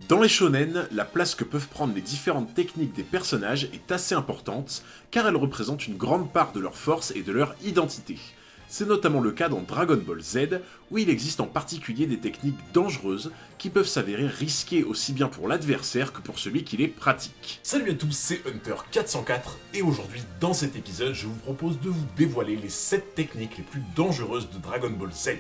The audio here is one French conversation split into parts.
Dans les shonen, la place que peuvent prendre les différentes techniques des personnages est assez importante, car elles représentent une grande part de leur force et de leur identité. C'est notamment le cas dans Dragon Ball Z, où il existe en particulier des techniques dangereuses qui peuvent s'avérer risquées aussi bien pour l'adversaire que pour celui qui les pratique. Salut à tous, c'est Hunter404 et aujourd'hui dans cet épisode je vous propose de vous dévoiler les 7 techniques les plus dangereuses de Dragon Ball Z.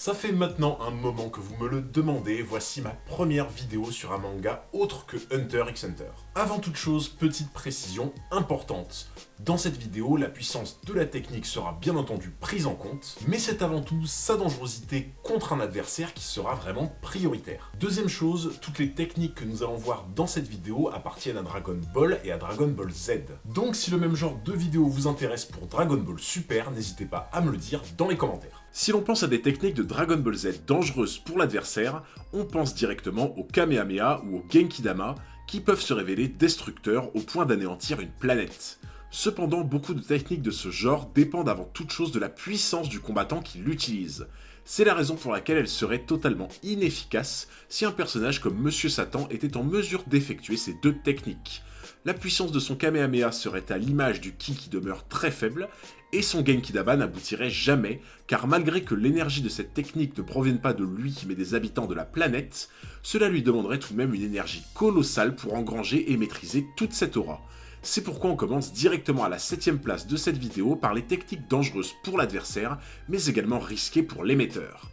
Ça fait maintenant un moment que vous me le demandez, voici ma première vidéo sur un manga autre que Hunter x Hunter. Avant toute chose, petite précision importante. Dans cette vidéo, la puissance de la technique sera bien entendu prise en compte, mais c'est avant tout sa dangerosité contre un adversaire qui sera vraiment prioritaire. Deuxième chose, toutes les techniques que nous allons voir dans cette vidéo appartiennent à Dragon Ball et à Dragon Ball Z. Donc si le même genre de vidéo vous intéresse pour Dragon Ball Super, n'hésitez pas à me le dire dans les commentaires. Si l'on pense à des techniques de Dragon Ball Z dangereuses pour l'adversaire, on pense directement au Kamehameha ou au Genki-Dama, qui peuvent se révéler destructeurs au point d'anéantir une planète. Cependant, beaucoup de techniques de ce genre dépendent avant toute chose de la puissance du combattant qui l'utilise. C'est la raison pour laquelle elles seraient totalement inefficaces si un personnage comme Monsieur Satan était en mesure d'effectuer ces deux techniques. La puissance de son Kamehameha serait à l'image du Ki qui demeure très faible, et son Genki-Dama n'aboutirait jamais, car malgré que l'énergie de cette technique ne provienne pas de lui mais des habitants de la planète, cela lui demanderait tout de même une énergie colossale pour engranger et maîtriser toute cette aura. C'est pourquoi on commence directement à la 7ème place de cette vidéo par les techniques dangereuses pour l'adversaire, mais également risquées pour l'émetteur.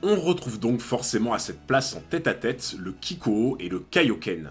On retrouve donc forcément à cette place en tête-à-tête le Kikō et le Kaioken.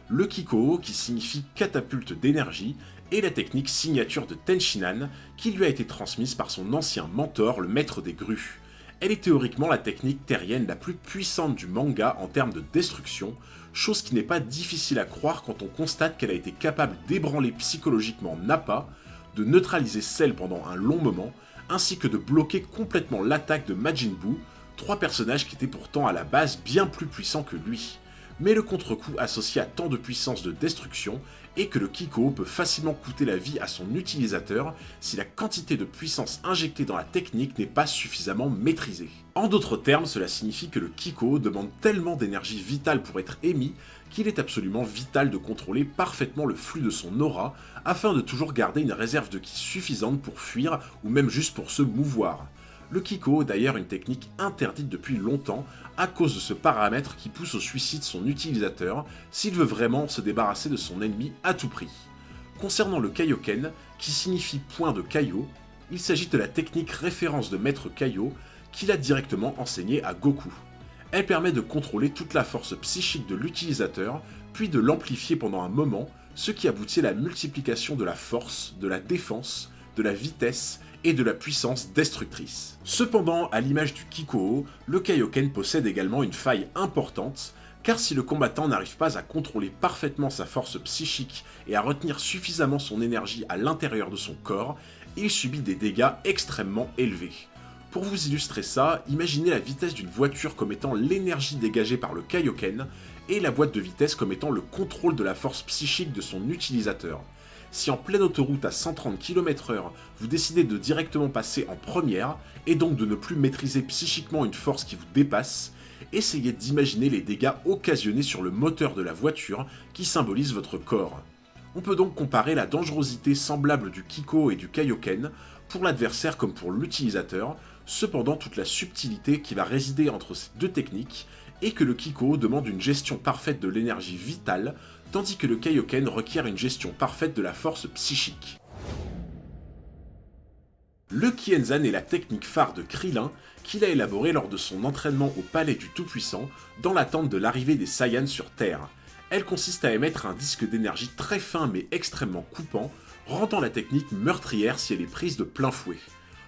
Le Kikō, qui signifie catapulte d'énergie, est la technique signature de Tenshinhan, qui lui a été transmise par son ancien mentor, le maître des grues. Elle est théoriquement la technique terrienne la plus puissante du manga en termes de destruction, chose qui n'est pas difficile à croire quand on constate qu'elle a été capable d'ébranler psychologiquement Nappa, de neutraliser Cell pendant un long moment, ainsi que de bloquer complètement l'attaque de Majin Buu, trois personnages qui étaient pourtant à la base bien plus puissants que lui. Mais le contre-coup associé à tant de puissance de destruction est que le Kikō peut facilement coûter la vie à son utilisateur si la quantité de puissance injectée dans la technique n'est pas suffisamment maîtrisée. En d'autres termes, cela signifie que le Kikō demande tellement d'énergie vitale pour être émis qu'il est absolument vital de contrôler parfaitement le flux de son aura afin de toujours garder une réserve de ki suffisante pour fuir ou même juste pour se mouvoir. Le Kikō est d'ailleurs une technique interdite depuis longtemps à cause de ce paramètre qui pousse au suicide son utilisateur s'il veut vraiment se débarrasser de son ennemi à tout prix. Concernant le Kaioken, qui signifie point de Kaio, il s'agit de la technique référence de Maître Kaio qu'il a directement enseigné à Goku. Elle permet de contrôler toute la force psychique de l'utilisateur, puis de l'amplifier pendant un moment, ce qui aboutit à la multiplication de la force, de la défense, de la vitesse et de la puissance destructrice. Cependant, à l'image du Kikō, le Kaioken possède également une faille importante, car si le combattant n'arrive pas à contrôler parfaitement sa force psychique et à retenir suffisamment son énergie à l'intérieur de son corps, il subit des dégâts extrêmement élevés. Pour vous illustrer ça, imaginez la vitesse d'une voiture comme étant l'énergie dégagée par le Kaioken, et la boîte de vitesse comme étant le contrôle de la force psychique de son utilisateur. Si en pleine autoroute à 130 km/h, vous décidez de directement passer en première, et donc de ne plus maîtriser psychiquement une force qui vous dépasse, essayez d'imaginer les dégâts occasionnés sur le moteur de la voiture qui symbolise votre corps. On peut donc comparer la dangerosité semblable du Kikō et du Kaioken pour l'adversaire comme pour l'utilisateur, cependant toute la subtilité qui va résider entre ces deux techniques est que le Kikō demande une gestion parfaite de l'énergie vitale, tandis que le Kaioken requiert une gestion parfaite de la force psychique. Le Kienzan est la technique phare de Krillin qu'il a élaborée lors de son entraînement au palais du Tout-Puissant dans l'attente de l'arrivée des Saiyans sur Terre. Elle consiste à émettre un disque d'énergie très fin mais extrêmement coupant, rendant la technique meurtrière si elle est prise de plein fouet.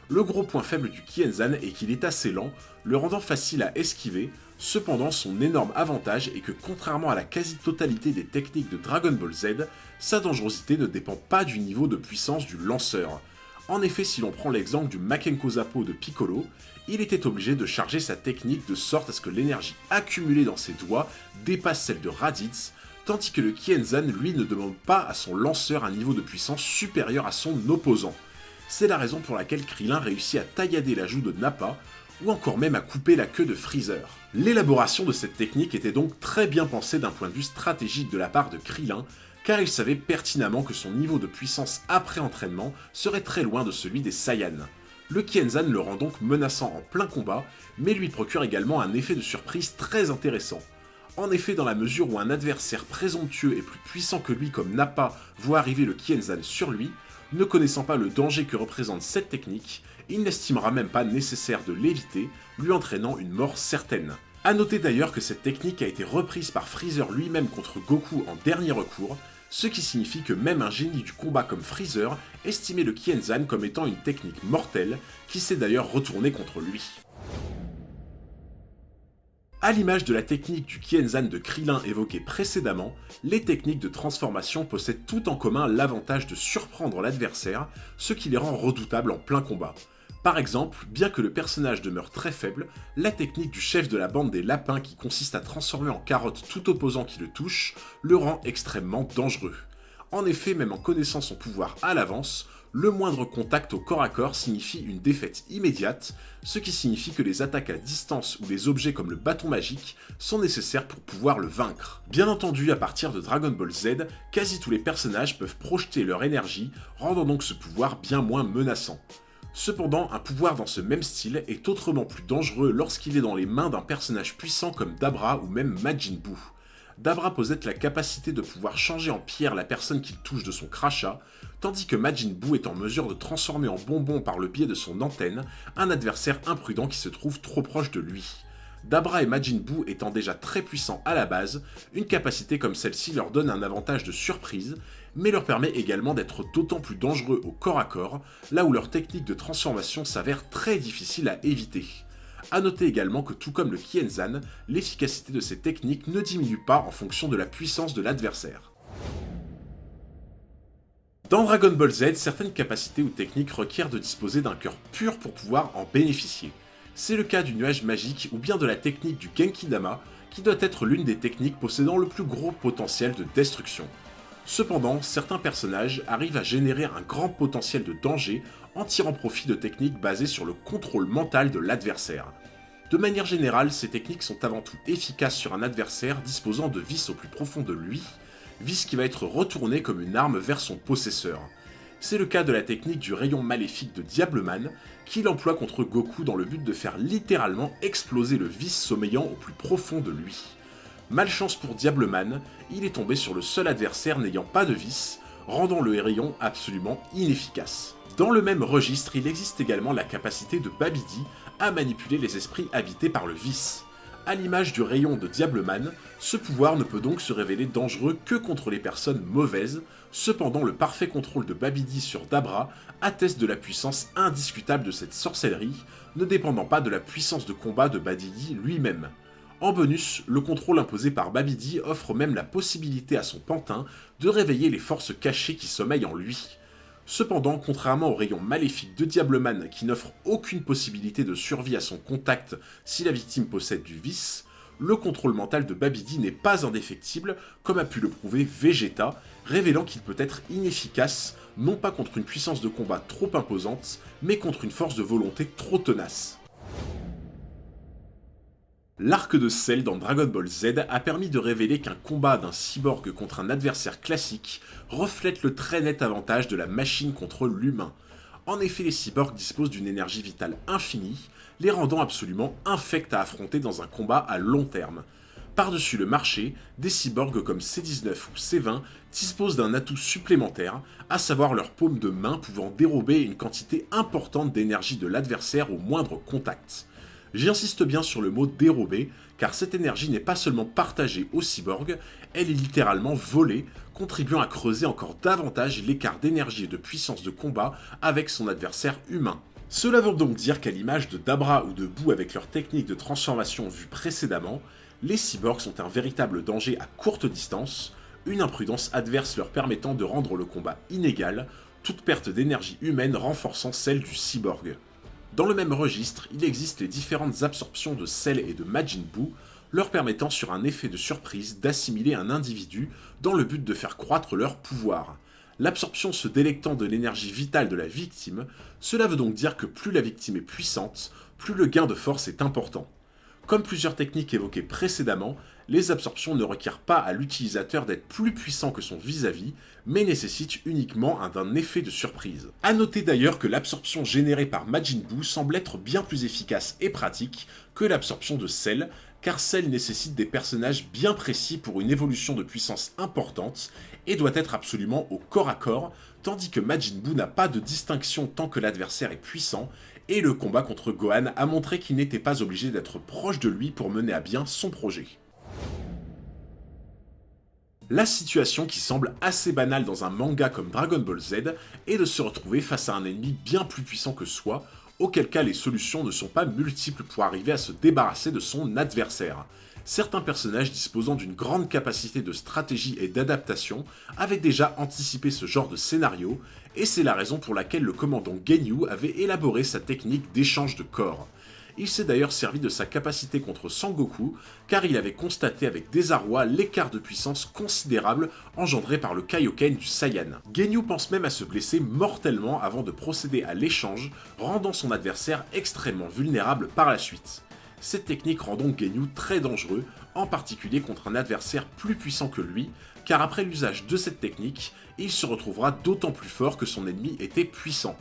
Le gros point faible du Kienzan est qu'il est assez lent, le rendant facile à esquiver. Cependant, son énorme avantage est que contrairement à la quasi-totalité des techniques de Dragon Ball Z, sa dangerosité ne dépend pas du niveau de puissance du lanceur. En effet, si l'on prend l'exemple du Makenko Zappo de Piccolo, il était obligé de charger sa technique de sorte à ce que l'énergie accumulée dans ses doigts dépasse celle de Raditz, tandis que le Kienzan lui ne demande pas à son lanceur un niveau de puissance supérieur à son opposant. C'est la raison pour laquelle Krillin réussit à taillader la joue de Nappa, ou encore même à couper la queue de Freezer. L'élaboration de cette technique était donc très bien pensée d'un point de vue stratégique de la part de Krillin, car il savait pertinemment que son niveau de puissance après entraînement serait très loin de celui des Saiyans. Le Kienzan le rend donc menaçant en plein combat, mais lui procure également un effet de surprise très intéressant. En effet, dans la mesure où un adversaire présomptueux et plus puissant que lui comme Nappa voit arriver le Kienzan sur lui, ne connaissant pas le danger que représente cette technique, il n'estimera même pas nécessaire de l'éviter, lui entraînant une mort certaine. A noter d'ailleurs que cette technique a été reprise par Freezer lui-même contre Goku en dernier recours, ce qui signifie que même un génie du combat comme Freezer estimait le Kienzan comme étant une technique mortelle, qui s'est d'ailleurs retournée contre lui. A l'image de la technique du Kienzan de Krillin évoquée précédemment, les techniques de transformation possèdent tout en commun l'avantage de surprendre l'adversaire, ce qui les rend redoutables en plein combat. Par exemple, bien que le personnage demeure très faible, la technique du chef de la bande des lapins qui consiste à transformer en carotte tout opposant qui le touche, le rend extrêmement dangereux. En effet, même en connaissant son pouvoir à l'avance, le moindre contact au corps à corps signifie une défaite immédiate, ce qui signifie que les attaques à distance ou les objets comme le bâton magique sont nécessaires pour pouvoir le vaincre. Bien entendu, à partir de Dragon Ball Z, quasi tous les personnages peuvent projeter leur énergie, rendant donc ce pouvoir bien moins menaçant. Cependant, un pouvoir dans ce même style est autrement plus dangereux lorsqu'il est dans les mains d'un personnage puissant comme Dabra ou même Majin Buu. Dabra possède la capacité de pouvoir changer en pierre la personne qu'il touche de son crachat, tandis que Majin Buu est en mesure de transformer en bonbon par le biais de son antenne un adversaire imprudent qui se trouve trop proche de lui. Dabra et Majin Buu étant déjà très puissants à la base, une capacité comme celle-ci leur donne un avantage de surprise, mais leur permet également d'être d'autant plus dangereux au corps à corps, là où leur technique de transformation s'avère très difficile à éviter. A noter également que tout comme le Kienzan, l'efficacité de ces techniques ne diminue pas en fonction de la puissance de l'adversaire. Dans Dragon Ball Z, certaines capacités ou techniques requièrent de disposer d'un cœur pur pour pouvoir en bénéficier. C'est le cas du nuage magique ou bien de la technique du Genkidama, qui doit être l'une des techniques possédant le plus gros potentiel de destruction. Cependant, certains personnages arrivent à générer un grand potentiel de danger en tirant profit de techniques basées sur le contrôle mental de l'adversaire. De manière générale, ces techniques sont avant tout efficaces sur un adversaire disposant de vices au plus profond de lui, vice qui va être retourné comme une arme vers son possesseur. C'est le cas de la technique du rayon maléfique de Diableman, qu'il emploie contre Goku dans le but de faire littéralement exploser le vice sommeillant au plus profond de lui. Malchance pour Diableman, il est tombé sur le seul adversaire n'ayant pas de vice, rendant le rayon absolument inefficace. Dans le même registre, il existe également la capacité de Babidi à manipuler les esprits habités par le vice. À l'image du rayon de Diableman, ce pouvoir ne peut donc se révéler dangereux que contre les personnes mauvaises, cependant le parfait contrôle de Babidi sur Dabra atteste de la puissance indiscutable de cette sorcellerie, ne dépendant pas de la puissance de combat de Babidi lui-même. En bonus, le contrôle imposé par Babidi offre même la possibilité à son pantin de réveiller les forces cachées qui sommeillent en lui. Cependant, contrairement au rayon maléfique de Diableman qui n'offre aucune possibilité de survie à son contact si la victime possède du vice, le contrôle mental de Babidi n'est pas indéfectible comme a pu le prouver Vegeta, révélant qu'il peut être inefficace non pas contre une puissance de combat trop imposante, mais contre une force de volonté trop tenace. L'arc de Cell dans Dragon Ball Z a permis de révéler qu'un combat d'un cyborg contre un adversaire classique reflète le très net avantage de la machine contre l'humain. En effet, les cyborgs disposent d'une énergie vitale infinie, les rendant absolument infects à affronter dans un combat à long terme. Par-dessus le marché, des cyborgs comme C19 ou C20 disposent d'un atout supplémentaire, à savoir leur paume de main pouvant dérober une quantité importante d'énergie de l'adversaire au moindre contact. J'insiste bien sur le mot dérober, car cette énergie n'est pas seulement partagée aux cyborgs, elle est littéralement volée, contribuant à creuser encore davantage l'écart d'énergie et de puissance de combat avec son adversaire humain. Cela veut donc dire qu'à l'image de Dabra ou de Buu avec leur technique de transformation vue précédemment, les cyborgs sont un véritable danger à courte distance, une imprudence adverse leur permettant de rendre le combat inégal, toute perte d'énergie humaine renforçant celle du cyborg. Dans le même registre, il existe les différentes absorptions de Cell et de Majin Buu, leur permettant sur un effet de surprise d'assimiler un individu dans le but de faire croître leur pouvoir. L'absorption se délectant de l'énergie vitale de la victime, cela veut donc dire que plus la victime est puissante, plus le gain de force est important. Comme plusieurs techniques évoquées précédemment, les absorptions ne requièrent pas à l'utilisateur d'être plus puissant que son vis-à-vis, mais nécessitent uniquement un effet de surprise. A noter d'ailleurs que l'absorption générée par Majin Buu semble être bien plus efficace et pratique que l'absorption de Cell, car Cell nécessite des personnages bien précis pour une évolution de puissance importante et doit être absolument au corps à corps, tandis que Majin Buu n'a pas de distinction tant que l'adversaire est puissant, et le combat contre Gohan a montré qu'il n'était pas obligé d'être proche de lui pour mener à bien son projet. La situation qui semble assez banale dans un manga comme Dragon Ball Z est de se retrouver face à un ennemi bien plus puissant que soi, auquel cas les solutions ne sont pas multiples pour arriver à se débarrasser de son adversaire. Certains personnages disposant d'une grande capacité de stratégie et d'adaptation avaient déjà anticipé ce genre de scénario, et c'est la raison pour laquelle le commandant Genyu avait élaboré sa technique d'échange de corps. Il s'est d'ailleurs servi de sa capacité contre Sangoku, car il avait constaté avec désarroi l'écart de puissance considérable engendré par le Kaioken du Saiyan. Genyu pense même à se blesser mortellement avant de procéder à l'échange, rendant son adversaire extrêmement vulnérable par la suite. Cette technique rend donc Genyu très dangereux, en particulier contre un adversaire plus puissant que lui, car après l'usage de cette technique, il se retrouvera d'autant plus fort que son ennemi était puissant.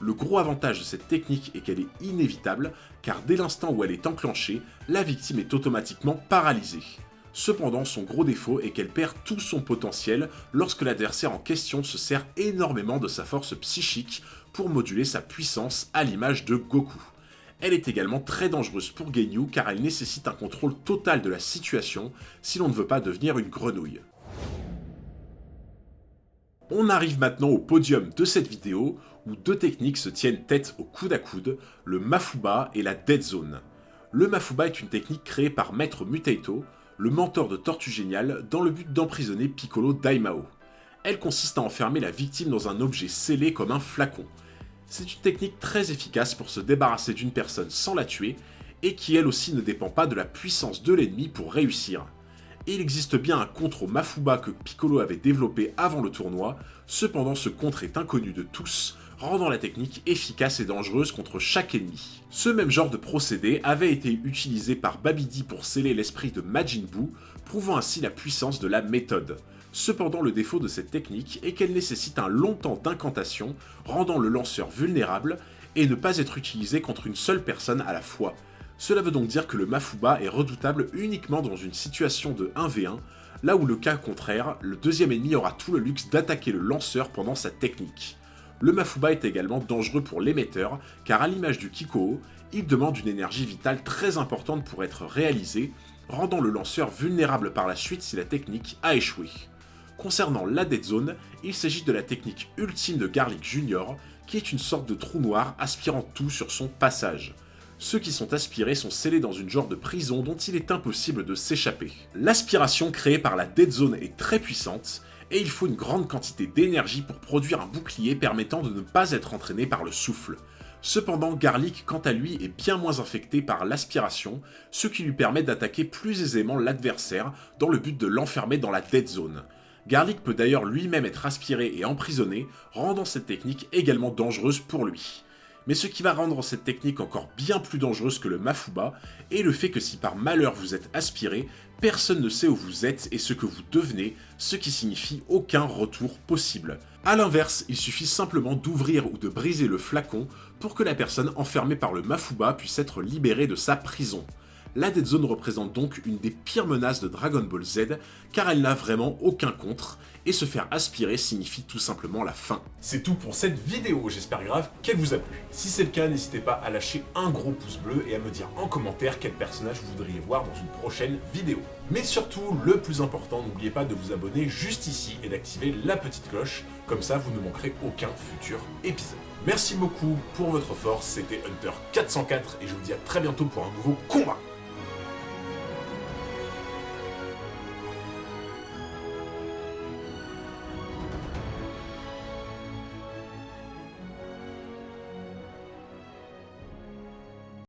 Le gros avantage de cette technique est qu'elle est inévitable, car dès l'instant où elle est enclenchée, la victime est automatiquement paralysée. Cependant, son gros défaut est qu'elle perd tout son potentiel lorsque l'adversaire en question se sert énormément de sa force psychique pour moduler sa puissance à l'image de Goku. Elle est également très dangereuse pour Genyu car elle nécessite un contrôle total de la situation si l'on ne veut pas devenir une grenouille. On arrive maintenant au podium de cette vidéo où deux techniques se tiennent tête au coude à coude, le Mafuba et la Dead Zone. Le Mafuba est une technique créée par Maître Mutaito, le mentor de Tortue Géniale, dans le but d'emprisonner Piccolo Daimao. Elle consiste à enfermer la victime dans un objet scellé comme un flacon. C'est une technique très efficace pour se débarrasser d'une personne sans la tuer, et qui elle aussi ne dépend pas de la puissance de l'ennemi pour réussir. Et il existe bien un contre au Mafuba que Piccolo avait développé avant le tournoi, cependant ce contre est inconnu de tous, rendant la technique efficace et dangereuse contre chaque ennemi. Ce même genre de procédé avait été utilisé par Babidi pour sceller l'esprit de Majin Buu, prouvant ainsi la puissance de la méthode. Cependant, le défaut de cette technique est qu'elle nécessite un long temps d'incantation, rendant le lanceur vulnérable, et ne pas être utilisé contre une seule personne à la fois. Cela veut donc dire que le Mafuba est redoutable uniquement dans une situation de 1v1, là où le cas contraire, le deuxième ennemi aura tout le luxe d'attaquer le lanceur pendant sa technique. Le Mafuba est également dangereux pour l'émetteur, car à l'image du Kikō, il demande une énergie vitale très importante pour être réalisé, rendant le lanceur vulnérable par la suite si la technique a échoué. Concernant la Dead Zone, il s'agit de la technique ultime de Garlic Jr, qui est une sorte de trou noir aspirant tout sur son passage. Ceux qui sont aspirés sont scellés dans une genre de prison dont il est impossible de s'échapper. L'aspiration créée par la Dead Zone est très puissante, et il faut une grande quantité d'énergie pour produire un bouclier permettant de ne pas être entraîné par le souffle. Cependant, Garlic, quant à lui, est bien moins affecté par l'aspiration, ce qui lui permet d'attaquer plus aisément l'adversaire dans le but de l'enfermer dans la Dead Zone. Garlic peut d'ailleurs lui-même être aspiré et emprisonné, rendant cette technique également dangereuse pour lui. Mais ce qui va rendre cette technique encore bien plus dangereuse que le Mafuba est le fait que si par malheur vous êtes aspiré, personne ne sait où vous êtes et ce que vous devenez, ce qui signifie aucun retour possible. A l'inverse, il suffit simplement d'ouvrir ou de briser le flacon pour que la personne enfermée par le Mafuba puisse être libérée de sa prison. La Dead Zone représente donc une des pires menaces de Dragon Ball Z, car elle n'a vraiment aucun contre, et se faire aspirer signifie tout simplement la fin. C'est tout pour cette vidéo, j'espère grave qu'elle vous a plu. Si c'est le cas, n'hésitez pas à lâcher un gros pouce bleu et à me dire en commentaire quel personnage vous voudriez voir dans une prochaine vidéo. Mais surtout, le plus important, n'oubliez pas de vous abonner juste ici et d'activer la petite cloche, comme ça vous ne manquerez aucun futur épisode. Merci beaucoup pour votre force, c'était Hunter404 et je vous dis à très bientôt pour un nouveau combat.